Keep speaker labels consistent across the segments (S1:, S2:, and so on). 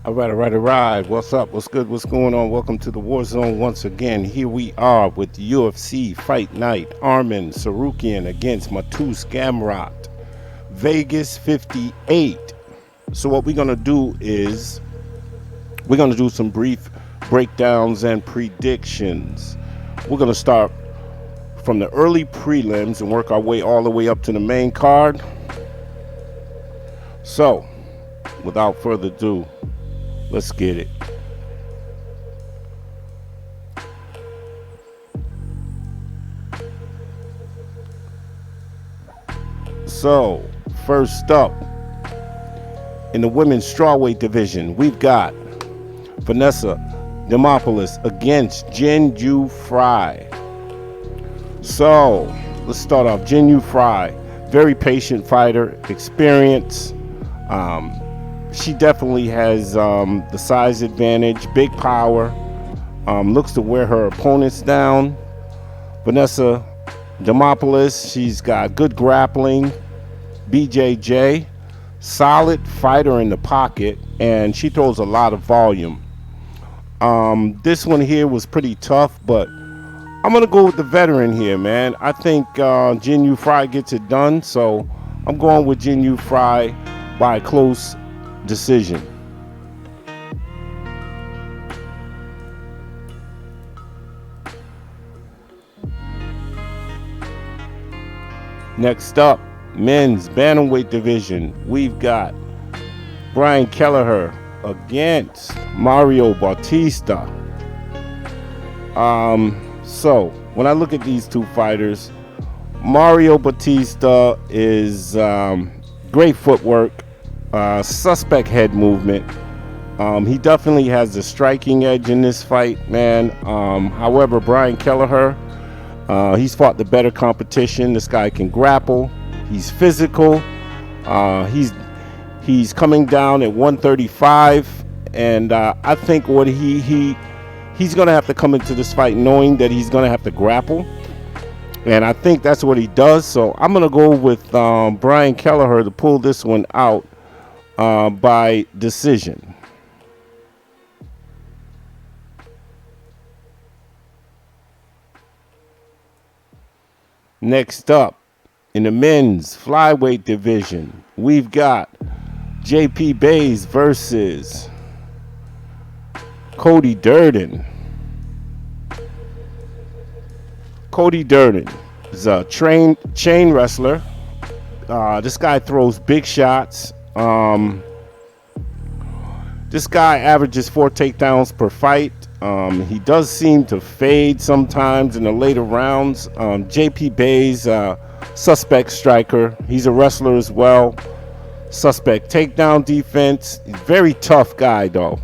S1: All right. What's up? What's good? What's going on? Welcome to the War Zone once again. Here we are with UFC Fight Night. Arman Tsarukyan against Mateusz Gamrot. Vegas 58. So what we're going to do is we're going to do some brief breakdowns and predictions. We're going to start from the early prelims and work our way all the way up to the main card. So, without further ado, let's get it. So, first up, in the women's strawweight division, we've got Vanessa Demopoulos against Frey. So, let's start off. Frey, very patient fighter, experience. She definitely has the size advantage, big power, looks to wear her opponents down. Vanessa Demopoulos, she's got good grappling, BJJ, solid fighter in the pocket, and she throws a lot of volume. This one here was pretty tough, but I'm going to go with the veteran here, man. I think Frey gets it done, so I'm going with Frey by close decision. Next up, men's bantamweight division. We've got Brian Kelleher against Mario Bautista. So when I look at these two fighters, Mario Bautista is great footwork, suspect head movement. He definitely has the striking edge in this fight, man. However, Brian Kelleher, he's fought the better competition. This guy can grapple. He's physical. He's coming down at 135, and I think what he's going to have to come into this fight knowing that he's going to have to grapple. And I think that's what he does. So I'm going to go with Brian Kelleher to pull this one out by decision. Next up, in the men's flyweight division, we've got JP Buys versus Cody Durden. Cody Durden is a chain wrestler. This guy throws big shots. This guy averages 4 takedowns per fight. He does seem to fade sometimes in the later rounds. JP Buys, suspect striker. He's a wrestler as well. Suspect takedown defense. Very tough guy, though.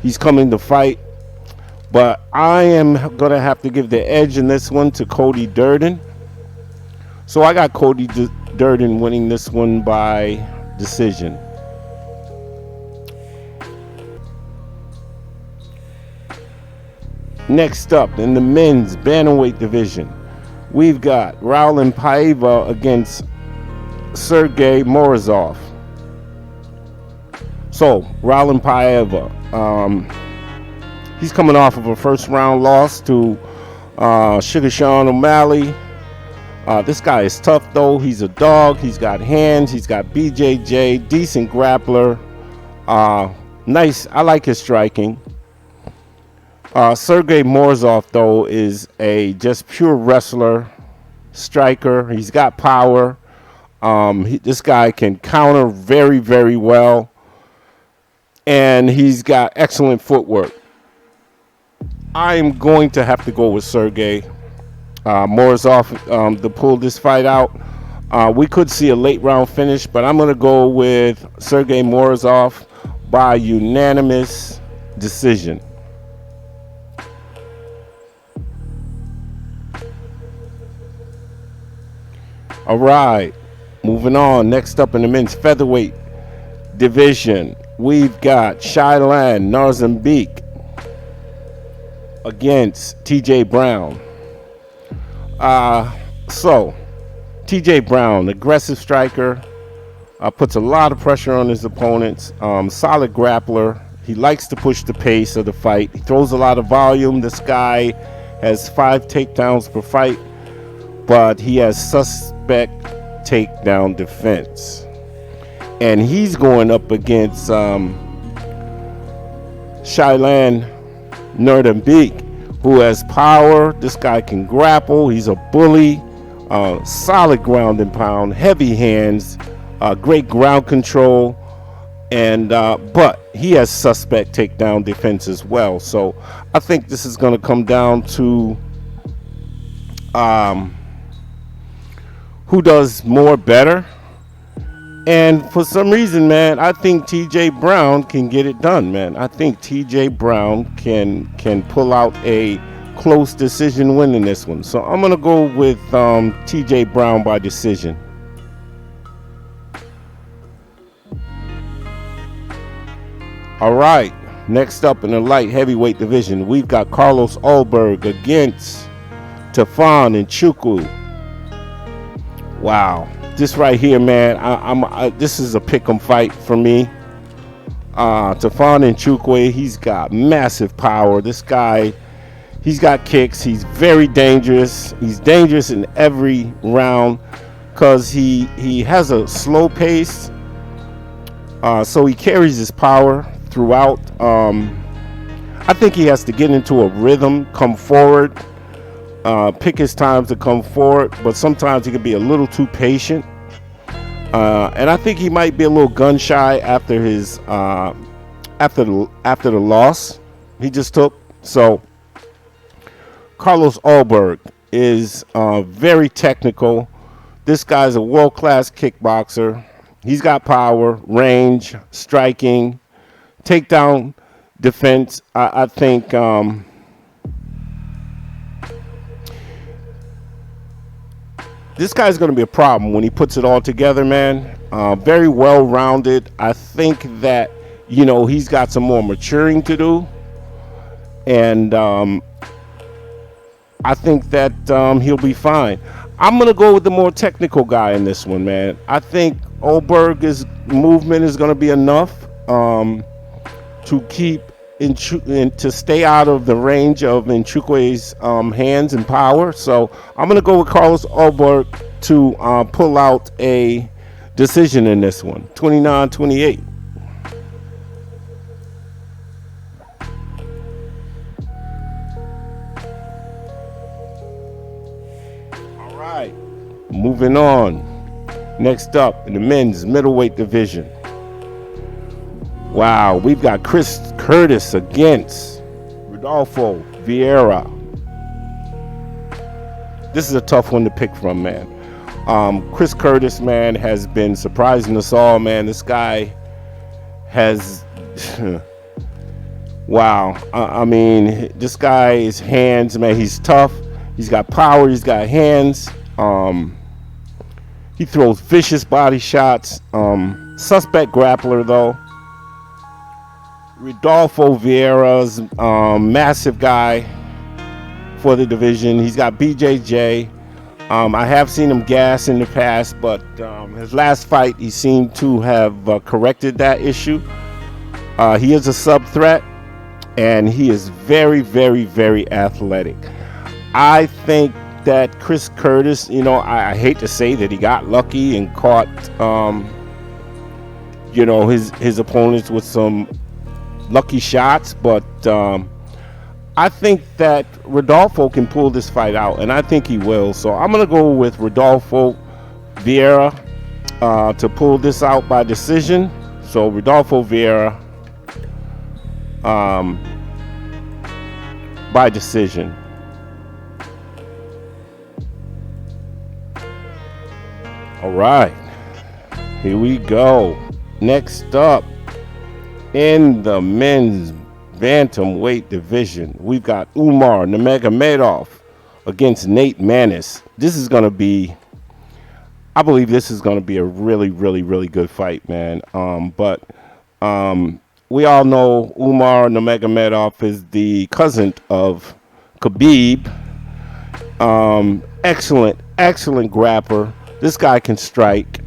S1: He's coming to fight. But I am going to have to give the edge in this one to Cody Durden. So I got Cody Durden winning this one by decision. Next up, in the men's bantamweight division, we've got Raulian Paiva against Sergey Morozov. So, Raulian Paiva, he's coming off of a first-round loss to Sugar Sean O'Malley. This guy is tough, though. He's a dog. He's got hands. He's got BJJ, decent grappler. Nice. I like his striking. Sergey Morozov, though, is a just pure wrestler, striker. He's got power. This guy can counter very, very well. And he's got excellent footwork. I am going to have to go with Sergey Morozov to pull this fight out. We could see a late round finish, but I'm going to go with Sergey Morozov by unanimous decision. All right, moving on. Next up in the men's featherweight division, we've got Shayilan Nuerdanbieke against TJ Brown. So TJ Brown, aggressive striker, Puts a lot of pressure on his opponents. Solid grappler. He likes to push the pace of the fight. He throws a lot of volume. This guy has 5 takedowns per fight, but he has suspect takedown defense. And he's going up against Shayilan Nuerdanbieke, who has power. This guy can grapple. He's a bully. Solid ground and pound, heavy hands, great ground control, and but he has suspect takedown defense as well. So I think this is going to come down to who does more better. And for some reason, man, I think TJ Brown can get it done, man. I think TJ Brown can pull out a close decision win in this one. So I'm gonna go with TJ Brown by decision. All right, next up in the light heavyweight division, we've got Carlos Ulberg against Tafon and Nchukwi. Wow, this right here, man, this is a pick'em fight for me. Tafon and Nchukwi, he's got massive power. This guy, he's got kicks. He's very dangerous. He's dangerous in every round because he has a slow pace. So he carries his power throughout. I think he has to get into a rhythm, come forward, pick his times to come forward. But sometimes he can be a little too patient. And I think he might be a little gun shy after his after the loss he just took. So Carlos Ulberg is very technical. This guy's a world-class kickboxer. He's got power, range, striking, takedown defense. I think this guy's going to be a problem when he puts it all together, man. Very well-rounded. I think that, he's got some more maturing to do. And I think that he'll be fine. I'm going to go with the more technical guy in this one, man. I think Ulberg's movement is going to be enough to keep to stay out of the range of Nchukwi's hands and power. So I'm going to go with Carlos Ulberg to pull out a decision in this one, 29-28. All right, moving on. Next up in the men's middleweight division. Wow, we've got Chris Curtis against Rodolfo Vieira. This is a tough one to pick from, man. Chris Curtis, man, has been surprising us all, man. This guy has... wow. I mean, this guy's hands, man, he's tough. He's got power. He's got hands. He throws vicious body shots. Suspect grappler, though. Rodolfo Vieira's massive guy for the division. He's got BJJ. I have seen him gas in the past, but his last fight, he seemed to have corrected that issue. He is a sub threat, and he is very, very, very athletic. I think that Chris Curtis, I hate to say that he got lucky and caught, his opponents with some lucky shots, but I think that Rodolfo can pull this fight out, and I think he will. So I'm going to go with Rodolfo Vieira to pull this out by decision. So Rodolfo Vieira by decision. All right, here we go. Next up in the men's bantamweight division, we've got Umar Nurmagomedov against Nate Maness. This is going to be, I believe this is going to be a really, really, really good fight, man. But we all know Umar Nurmagomedov is the cousin of Khabib. Excellent grappler. This guy can strike.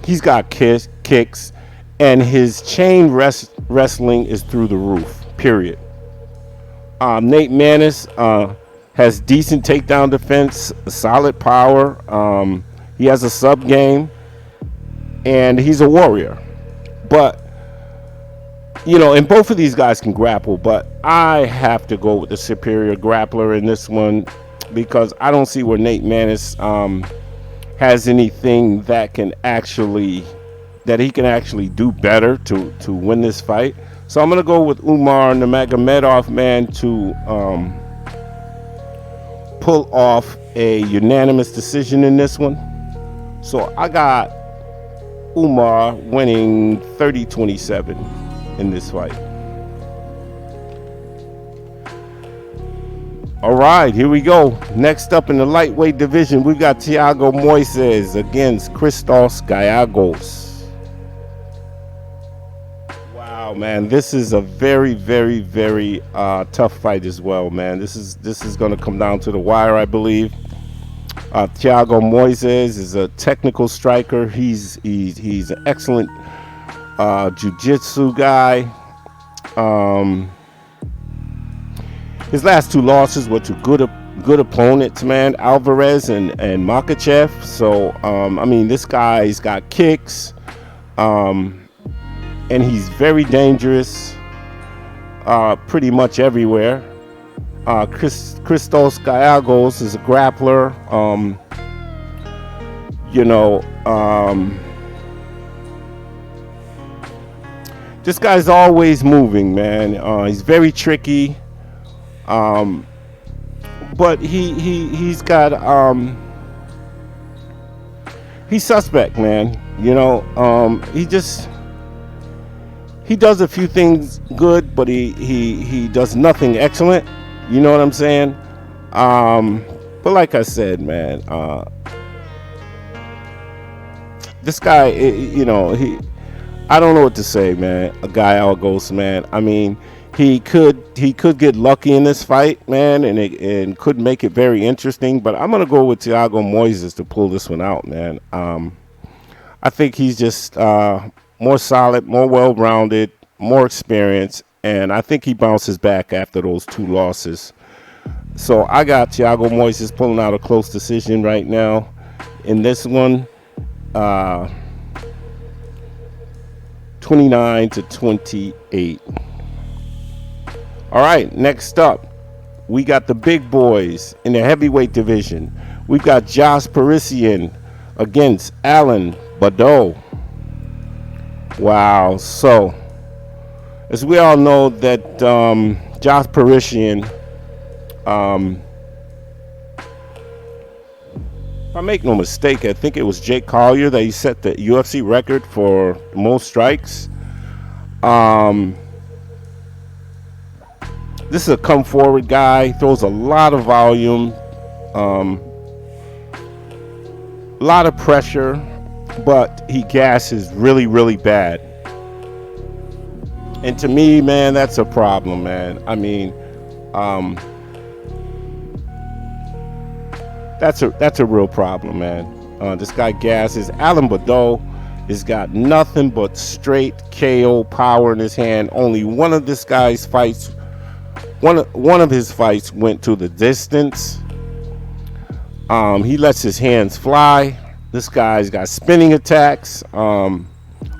S1: He's got kicks, and his chain wrestling is through the roof, period. Nate Maness has decent takedown defense, solid power. He has a sub game, and he's a warrior. But, and both of these guys can grapple, but I have to go with the superior grappler in this one because I don't see where Nate Maness has anything that he can actually do better to win this fight. So I'm going to go with Umar Nurmagomedov, man, to pull off a unanimous decision in this one. So I got Umar winning 30-27 in this fight. All right, here we go. Next up in the lightweight division, we've got Thiago Moises against Christos Giagos. Wow, man, this is a very, very, very tough fight as well, man. This is going to come down to the wire, I believe. Thiago Moises is a technical striker. He's an excellent jiu-jitsu guy. His last two losses were to good opponents, man, Alvarez and Makhachev. So, this guy's got kicks, and he's very dangerous pretty much everywhere. Christos Giagos is a grappler. This guy's always moving, man. He's very tricky. But he's got he's suspect, man. He does a few things good, but he does nothing excellent. You know what I'm saying? But like I said, man, this guy, I don't know what to say, man. A guy Giagos, man. He could get lucky in this fight, man, and could make it very interesting. But I'm gonna go with Thiago Moises to pull this one out, man. I think he's just more solid, more well-rounded, more experienced, and I think he bounces back after those two losses. So I got Thiago Moises pulling out a close decision right now in this one, 29-28. All right, next up, we got the big boys in the heavyweight division. We've got Parisian against Alan Baudot. Wow. So, as we all know that Parisian, if I make no mistake, I think it was Jake Collier that he set the UFC record for most strikes. This is a come forward guy, throws a lot of volume, a lot of pressure, but he gasses really, really bad. And to me, man, that's a problem, man. That's a real problem, man. This guy gasses. Alan Baudot has got nothing but straight KO power in his hand. Only one of this guy's fights. One of his fights went to the distance. He lets his hands fly. This guy's got spinning attacks.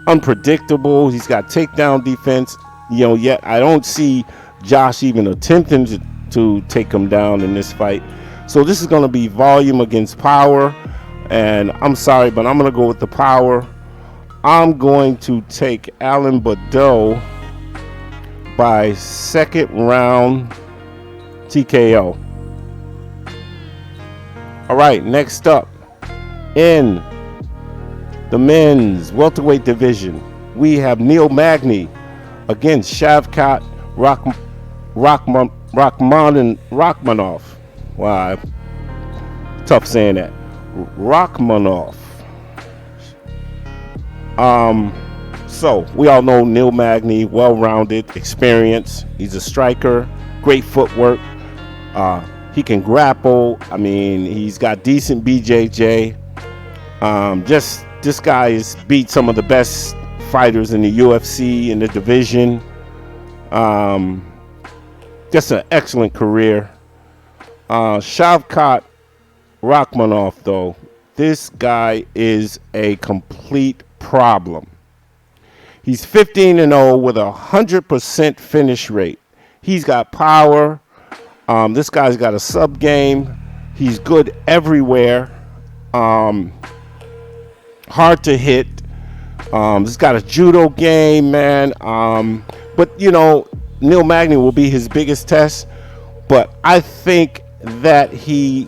S1: Unpredictable. He's got takedown defense. Yet I don't see Josh even attempting to take him down in this fight. So this is going to be volume against power. And I'm sorry, but I'm going to go with the power. I'm going to take Alan Baudot by second round TKO. All right, next up in the men's welterweight division, we have Neil Magny against Shavkat Rachmanov. Wow, tough saying that. Rachmanov. So we all know Neil Magny, well-rounded, experienced. He's a striker, great footwork. He can grapple. He's got decent BJJ. Just This guy has beat some of the best fighters in the UFC, in the division. Just an excellent career. Shavkat Rakhmonov, though, this guy is a complete problem. He's 15-0 with a 100% finish rate. He's got power. This guy's got a sub game. He's good everywhere. Hard to hit. He's got a judo game, man. But you know, Neil Magny will be his biggest test. But I think that he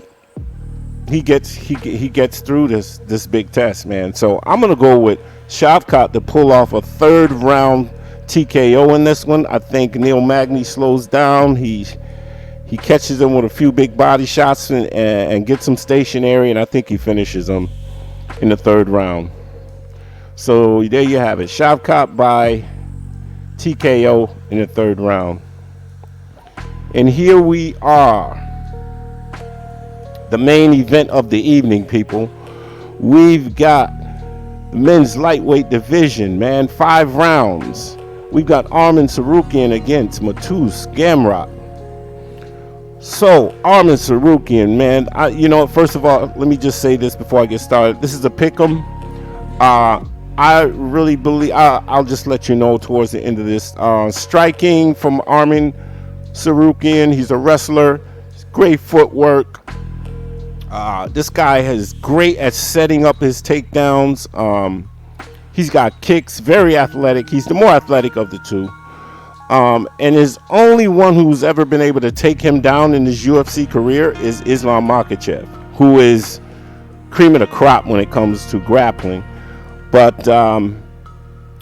S1: gets through this big test, man. So I'm gonna go with Shavkat to pull off a 3rd round TKO in this one. I think Neil Magny slows down. He catches him with a few big body shots and gets him stationary, and I think he finishes him in the 3rd round. So there you have it. Shavkat by TKO in the 3rd round. And here we are. The main event of the evening, people. We've got the men's lightweight division, man. 5 rounds. We've got Arman Tsarukyan against Mateusz Gamrot. So, Arman Tsarukyan, man. First of all, let me just say this before I get started. This is a pick'em. I really believe, I'll just let you know towards the end of this. Striking from Arman Tsarukyan. He's a wrestler. Great footwork. This guy is great at setting up his takedowns. He's got kicks, very athletic. He's the more athletic of the two. And is only one who's ever been able to take him down in his UFC career is Islam Makhachev, who is cream of the crop when it comes to grappling. But Arman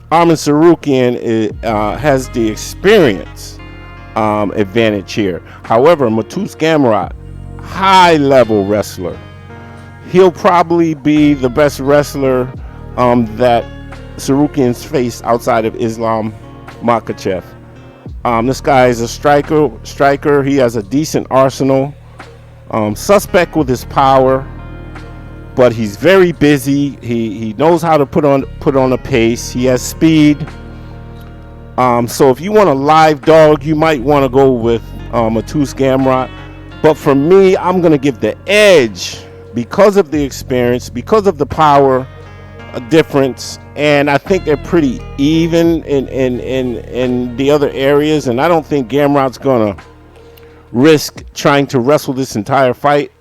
S1: Tsarukyan has the experience advantage here. However, Mateusz Gamrot, high-level wrestler. He'll probably be the best wrestler that Tsarukyan's faced outside of Islam Makhachev. This guy is a striker. He has a decent arsenal. Suspect with his power, but he's very busy. He knows how to put on a pace. He has speed. So if you want a live dog, you might want to go with Mateusz Gamrot. But for me, I'm going to give the edge because of the experience, because of the power difference, and I think they're pretty even in the other areas, and I don't think Gamrot's going to risk trying to wrestle this entire fight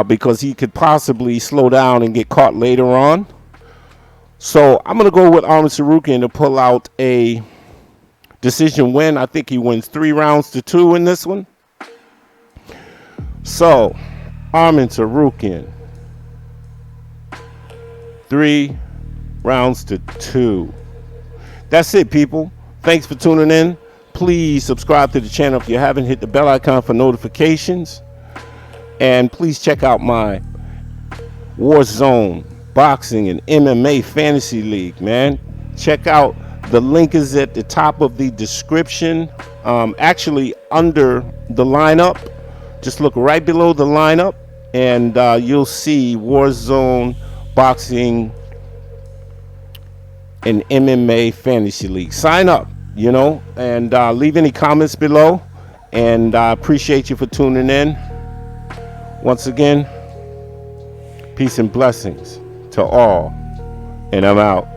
S1: because he could possibly slow down and get caught later on. So I'm going to go with Arman Tsarukyan to pull out a decision win. I think he wins 3-2 in this one. So, Arman Tsarukyan, 3-2. That's it, people. Thanks for tuning in. Please subscribe to the channel if you haven't. Hit the bell icon for notifications. And please check out my Warzone Boxing and MMA Fantasy League, man. Check out, the link is at the top of the description. Actually, under the lineup. Just look right below the lineup, and you'll see Warzone Boxing and MMA Fantasy League. Sign up, and leave any comments below. And I appreciate you for tuning in. Once again, peace and blessings to all. And I'm out.